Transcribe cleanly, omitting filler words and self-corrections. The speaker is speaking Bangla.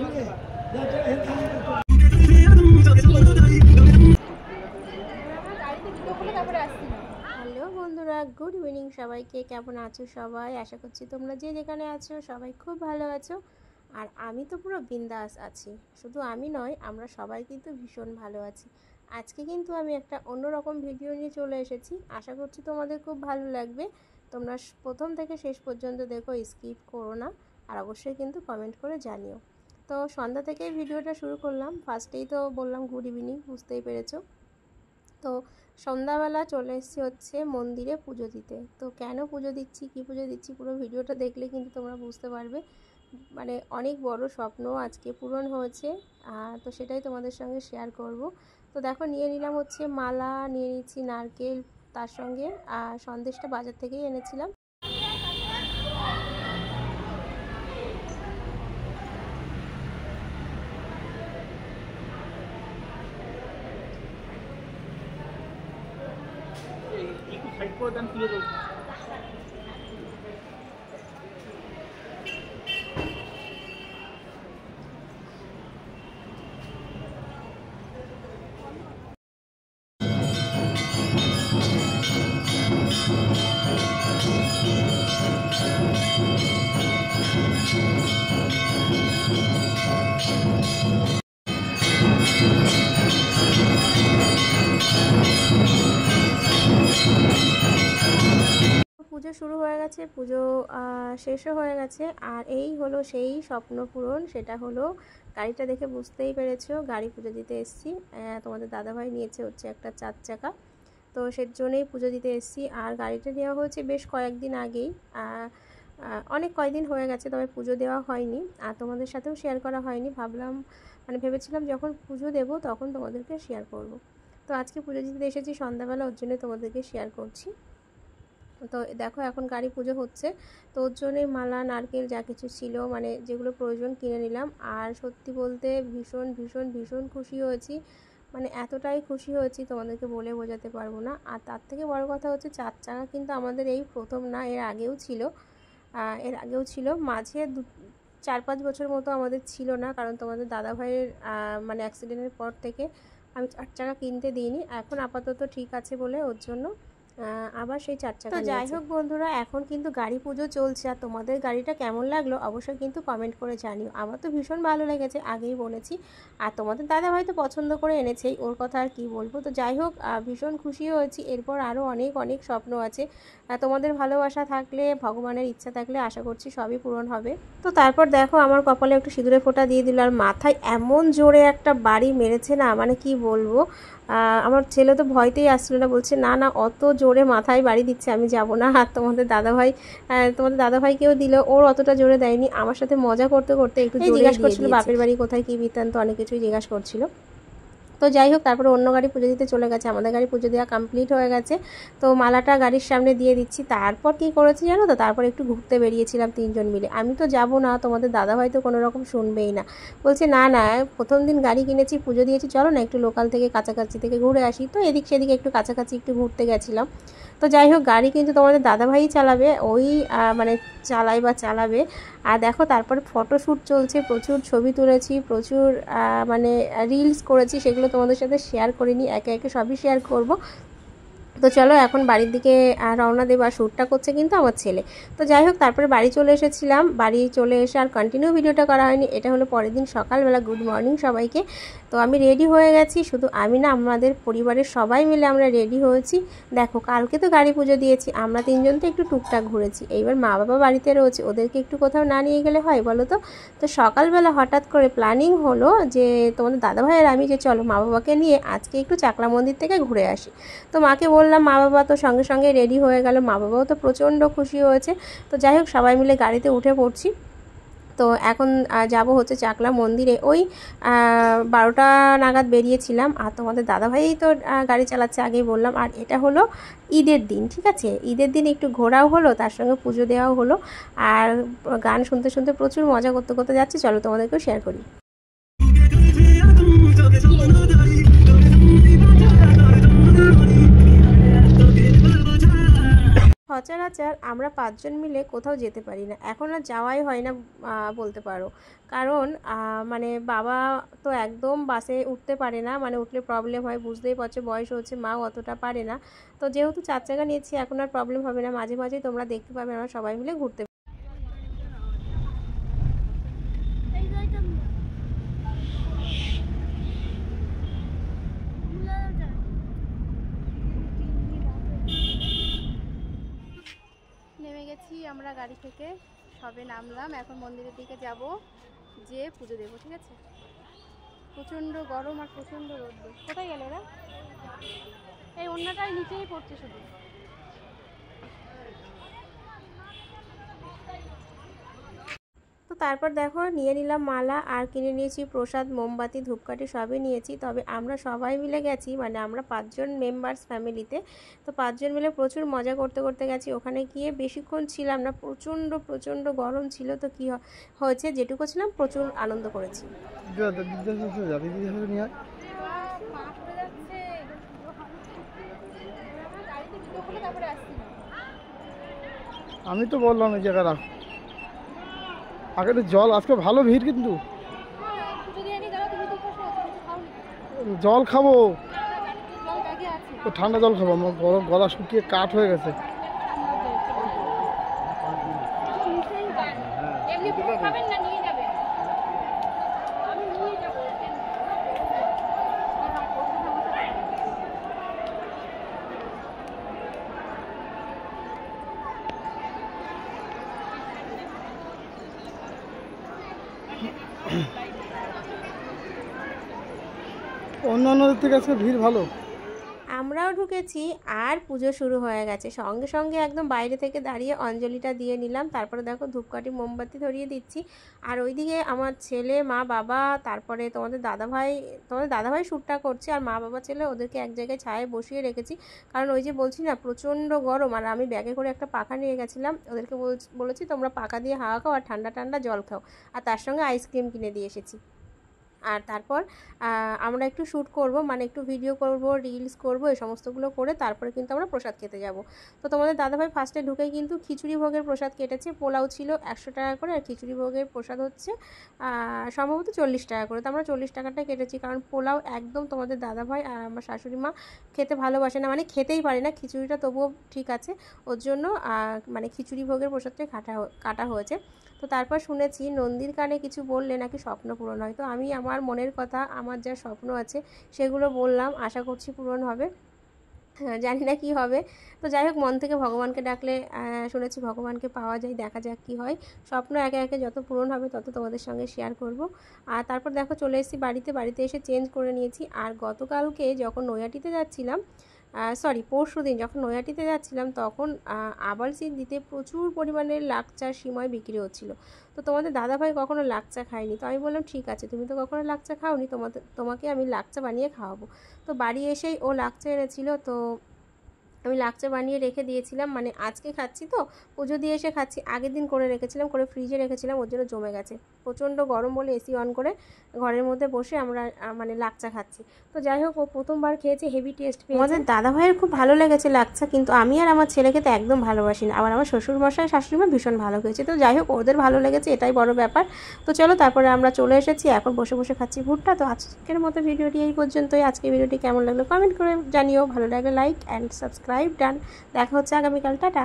হ্যালো বন্ধুরা, গুড ইভিনিং সবাইকে। কেমন আছো সবাই? আশা করছি তোমরা যে যেখানে আছো সবাই খুব ভালো আছো। আর আমি তো পুরো বিন্দাস আছি। শুধু আমি নয়, আমরা সবাই কিন্তু ভীষণ ভালো আছি। আজকে কিন্তু আমি একটা অন্যরকম ভিডিও নিয়ে চলে এসেছি। আশা করছি তোমাদের খুব ভালো লাগবে। তোমরা প্রথম থেকে শেষ পর্যন্ত দেখো, স্কিপ করো না। আর অবশ্যই কিন্তু কমেন্ট করে জানিও। তো সন্ধ্যা থেকেই ভিডিওটা শুরু করলাম। ফার্স্টেই তো বললাম গুড ইভিনিং, বুঝতেই পেরেছো। তো সন্ধ্যাবেলা চলে এসেছি হচ্ছে মন্দিরে পুজো দিতে। তো কেন পুজো দিচ্ছি, কী পুজো দিচ্ছি, পুরো ভিডিওটা দেখলে কিন্তু তোমরা বুঝতে পারবে। মানে অনেক বড় স্বপ্ন আজকে পূরণ হয়েছে। তো সেটাই তোমাদের সঙ্গে শেয়ার করব। তো দেখো, নিয়ে নিলাম হচ্ছে মালা, নিয়ে নিচ্ছি নারকেল, তার সঙ্গে সন্দেশটা বাজার থেকেই এনেছিলাম। পুজো শুরু হয়ে গেছে, পুজো শেষও হয়ে গেছে। আর এই হলো সেই স্বপ্ন পূরণ। সেটা হলো, গাড়িটা দেখে বুঝতেই পেরেছো, গাড়ি পুজো দিতে এসেছি। তোমাদের দাদাভাই নিয়েছে হচ্ছে একটা 4 চাকা। তো সেই জন্যই পুজো দিতে এসেছি। আর গাড়িটা নেওয়া হয়েছে বেশ কয়েকদিন আগেই, অনেক কয়েকদিন হয়ে গেছে, তবে পুজো দেওয়া হয়নি। আর তোমাদের সাথেও শেয়ার করা হয়নি। ভেবেছিলাম যখন পুজো দেবো তখন তোমাদেরকে শেয়ার করব। তো আজকে পুজো দিতে এসেছি সন্ধ্যাবেলা, ওর জন্য তোমাদেরকে শেয়ার করছি। তো দেখো, এখন গাড়ি পুজো হচ্ছে। তো ওর জন্যই মালা, নারকেল যা কিছু ছিল, মানে যেগুলো প্রয়োজন কিনে নিলাম। আর সত্যি বলতে ভীষণ ভীষণ ভীষণ খুশি হয়েছি। মানে এতটাই খুশি হয়েছি তোমাদেরকে বলে বোঝাতে পারবো না। আর তার থেকে বড় কথা হচ্ছে 4 চাকা কিন্তু আমাদের এই প্রথম না, এর আগেও ছিল। মাঝে 4-5 বছর মতো আমাদের ছিল না, কারণ তোমাদের দাদাভাইয়ের মানে অ্যাক্সিডেন্টের পর থেকে আমি 4 চাকা কিনতে দিইনি। এখন আপাতত ঠিক আছে বলে ওর জন্য আবার সেই 4 চাকা। তো যাই হোক বন্ধুরা, এখন কিন্তু গাড়ি পুজো চলছে। আর তোমাদের গাড়িটা কেমন লাগলো অবশ্যই কিন্তু কমেন্ট করে জানিও। আমার তো ভীষণ ভালো লেগেছে, আগেই বলেছি। আর তোমাদের দাদাভাই তো পছন্দ করে এনেছেই, ওর কথা আর কি বলবো। তো যাই হোক, ভীষণ খুশি হয়েছি। এরপর আরও অনেক অনেক স্বপ্ন আছে। তোমাদের ভালোবাসা থাকলে, ভগবানের ইচ্ছা থাকলে আশা করছি সবই পূরণ হবে। তো তারপর দেখো, আমার কপালে একটু সিঁদুরে ফোঁটা দিয়ে দিল। আর মাথায় এমন জোরে একটা বাড়ি মেরেছে না, মানে কি বলবো। আমার ছেলে তো ভয়তেই আসছিল না, বলছে না না, অত জোরে মাথায় বাড়ি দিচ্ছে, আমি যাব না। আর তোমাদের দাদাভাইকেও দিল, ওর অতটা জোরে দেয়নি। আমার সাথে মজা করতে করতে একটু জিজ্ঞাসা করছিল বাপের বাড়ি কোথায়, কী বৃত্তান্ত, অনেক কিছুই জিজ্ঞাসা করছিল। তো যাই হোক, তারপরে অন্য গাড়ি পুজো দিতে চলে গেছে। আমাদের গাড়ি পুজো দেওয়া কমপ্লিট হয়ে গেছে। তো মালাটা গাড়ির সামনে দিয়ে দিচ্ছি। তারপর কি করেছি জানো তো, তারপর একটু ঘুরতে বেরিয়েছিলাম 3 জন মিলে। আমি তো যাব না, তোমাদের দাদাভাই তো কোনো রকম শুনবেই না। বলছে না না, প্রথম দিন গাড়ি কিনেছি, পুজো দিয়েছি, চলো না একটু লোকাল থেকে, কাছাকাছি থেকে ঘুরে আসি। তো এদিক সেদিকে একটু কাছাকাছি একটু ঘুরতে গেছিলাম। তো যাই হোক, গাড়ি কিন্তু তোমাদের দাদাভাই চালাবে, ওই মানে চালাবে। আর দেখো, তারপরে ফটোশ্যুট চলছে, প্রচুর ছবি তুলেছি, প্রচুর মানে রিলস করেছি। সেগুলো তোমাদের সাথে শেয়ার করিনি, একে একে সবই শেয়ার করব। তো চলো এখন বাড়ির দিকে রওনা দেবো। আর শ্যুটটা করছে কিন্তু আমার ছেলে। তো যাই হোক, তারপরে বাড়ি চলে এসেছিলাম। বাড়ি চলে এসে আর কন্টিনিউ ভিডিওটা করা হয়নি। এটা হলো পরের দিন সকালবেলা। গুড মর্নিং সবাইকে। তো আমি রেডি হয়ে গেছি, শুধু আমি না, আমাদের পরিবারের সবাই মিলে আমরা রেডি হয়েছি। দেখো, কালকে তো গাড়ি পুজো দিয়েছি, আমরা 3 জন তো একটু টুকটাক ঘুরেছি। এইবার মা বাবা বাড়িতে রয়েছে, ওদেরকে একটু কোথাও না নিয়ে গেলে হয় বলো তো। তো সকালবেলা হঠাৎ করে প্ল্যানিং হলো যে তোমাদের দাদাভাইয়ের আমি, যে চলো মা বাবাকে নিয়ে আজকে একটু চাকলা মন্দির থেকে ঘুরে আসি। তো মাকে বললাম, মা বাবা তো সঙ্গে সঙ্গে রেডি হয়ে গেল। মা বাবাও তো প্রচণ্ড খুশি হয়েছে। তো যাই হোক, সবাই মিলে গাড়িতে উঠে পড়ছি। তো এখন যাব হচ্ছে চাকলা মন্দিরে। ওই 12টা নাগাদ বেরিয়েছিলাম। আর তোমাদের দাদাভাই তো গাড়ি চালাচ্ছে, আগেই বললাম। আর এটা হলো ঈদের দিন, ঠিক আছে। ঈদের দিন একটু ঘোরাও হলো, তার সঙ্গে পুজো দেওয়াও হলো। আর গান শুনতে শুনতে প্রচুর মজা করতে করতে যাচ্ছে। চলো তোমাদেরকেও শেয়ার করি। সচরাচর আমরা 5 জন মিলে কোথাও যেতে পারি না, এখন আর যাওয়াই হয় না বলতে পারো। কারণ মানে বাবা তো একদম বাসে উঠতে পারে না, মানে উঠলে প্রবলেম হয়, বুঝতেই পারছো বয়স হচ্ছে, মাও অতটা পারে না। তো যেহেতু 4 চাকা নিয়েছি এখন আর প্রবলেম হবে না, মাঝে মাঝে তোমরা দেখতে পাবে আমরা সবাই মিলে ঘুরতে। নেমে গেছি আমরা গাড়ি থেকে, সবে নামলাম, এখন মন্দিরের দিকে যাব, যে পুজো দেবো, ঠিক আছে। প্রচণ্ড গরম আর প্রচণ্ড রোদ্দুর। কোথায় গেলে এরা? এই অন্যটাই নিচেই পড়ছে শুধু। তো তারপর দেখো নিয়ে নিলাম মালা, আর কিনে নিয়েছি প্রসাদ, মোমবাতি, ধূপকাঠি সবই নিয়েছি। তবে আমরা সবাই মিলে গেছি, মানে আমরা 5 জন মেম্বার্স ফ্যামিলিতে। তো 5 জন মিলে প্রচুর মজা করতে করতে গেছি। ওখানে গিয়ে বেশিক্ষণ ছিলাম না, প্রচণ্ড প্রচণ্ড গরম ছিল। তো কী হয়েছে, যেটুকু ছিলাম প্রচুর আনন্দ করেছি। আমি তো বললাম এই জায়গা রাখ, আগে তো জল, আজকে ভালো ভিড়, কিন্তু জল খাবো, ঠান্ডা জল খাবো, আমার গলা শুকিয়ে কাঠ হয়ে গেছে। অন্যান্যদের থেকে আজকে ভিড় ভালো। আমরাও ঢুকেছি আর পুজো শুরু হয়ে গেছে। সঙ্গে সঙ্গে একদম বাইরে থেকে দাঁড়িয়ে অঞ্জলিটা দিয়ে নিলাম। তারপরে দেখো ধূপকাঠি মোমবাতি ধরিয়ে দিচ্ছি। আর ওইদিকে আমার ছেলে, মা, বাবা, তারপরে তোমাদের দাদাভাই শ্যুটটা করছে, আর মা, বাবা, ছেলে ওদেরকে এক জায়গায় ছায়ায় বসিয়ে রেখেছি। কারণ ওই যে বলছি না প্রচণ্ড গরম, আর আমি ব্যাগে করে একটা পাখা নিয়ে গেছিলাম, ওদেরকে বলেছি তোমরা পাখা দিয়ে হাওয়া খাও আর ঠান্ডা ঠান্ডা জল খাও, আর তার সঙ্গে আইসক্রিম কিনে দিয়ে এসেছি। আর তারপর আমরা একটু শ্যুট করব, মানে একটু ভিডিও করব, রিলস করব, এই সমস্তগুলো করে তারপরে কিন্তু আমরা প্রসাদ খেতে যাব। তো তোমাদের দাদাভাই ফার্স্টে ঢুকেই কিন্তু খিচুড়ি ভোগের প্রসাদ কেটেছে। পোলাও ছিল 100 টাকা করে, আর খিচুড়ি ভোগের প্রসাদ হচ্ছে সম্ভবত 40 টাকা করে। তো আমরা 40 টাকাটা কেটেছি, কারণ পোলাও একদম তোমাদের দাদাভাই আর আমার শাশুড়ি মা খেতে ভালোবাসে না, মানে খেতেই পারে না। খিচুড়িটা তবুও ঠিক আছে, ওর জন্য মানে খিচুড়ি ভোগের প্রসাদটাই কাটা হয়েছে। তো তারপর শুনেছি নন্দীর কানে কিছু বললে নাকি স্বপ্ন পূরণ হয়। তো আমি আমার মনের কথা, আমার যা স্বপ্ন আছে সেগুলো বললাম, আশা করছি পূরণ হবে, জানি না কি হবে। তো যাই হোক, মন থেকে ভগবানকে ডাকলে শুনেছি ভগবানকে পাওয়া যায়, দেখা যাক কি হয়। স্বপ্ন একে একে যত পূরণ হবে তত তোমাদের সঙ্গে শেয়ার করব। আর তারপর দেখো চলে এসেছি বাড়িতে এসে চেঞ্জ করে নিয়েছি। আর গতকালকে যখন নৈহাটিতে যাচ্ছিলাম, পরশুদিন যখন নৈহাটিতে যাচ্ছিলাম, তখন আবাল দিতে প্রচুর পরিমাণে লাকচা সিময় বিক্রি হচ্ছিলো। তো তোমাদের দাদাভাই কখনো লাকচা খায়নি, তো আমি বললাম ঠিক আছে, তুমি তো কখনো লাকচা খাওনি, তোমাকে আমি লাকচা বানিয়ে খাওয়াবো। তো বাড়ি এসেই ও লাকচা এনেছিল, তো আমি লাকচা বানিয়ে রেখে দিয়েছিলাম, মানে আজকে খাচ্ছি, তো পুজো দিয়ে এসে খাচ্ছি। আগের দিন করে রেখেছিলাম, করে ফ্রিজে রেখেছিলাম, ওর জন্য জমে গেছে। প্রচণ্ড গরম বলে এসি অন করে ঘরের মধ্যে বসে আমরা মানে লাকচা খাচ্ছি। তো যাই হোক, ও প্রথমবার খেয়েছে, হেভি টেস্ট পেয়েছে। আমাদের দাদাভাইয়ের খুব ভালো লেগেছে লাকচা, কিন্তু আমি আর আমার ছেলেকে তো একদম ভালোবাসি না। আবার আমার শ্বশুরমশাই শাশুড়িমা ভীষণ ভালো খেয়েছে। তো যাই হোক, ওদের ভালো লেগেছে, এটাই বড় ব্যাপার। তো চলো, তারপরে আমরা চলে এসেছি, এখন বসে বসে খাচ্ছি ভুট্টা। তো আজকের মতো ভিডিওটি এই পর্যন্তই। আজকের ভিডিওটি কেমন লাগলো কমেন্ট করে জানিও, ভালো লাগলে লাইক অ্যান্ড সাবস্ক্রাইব ডান। দেখা হচ্ছে আগামীকাল, টাটা।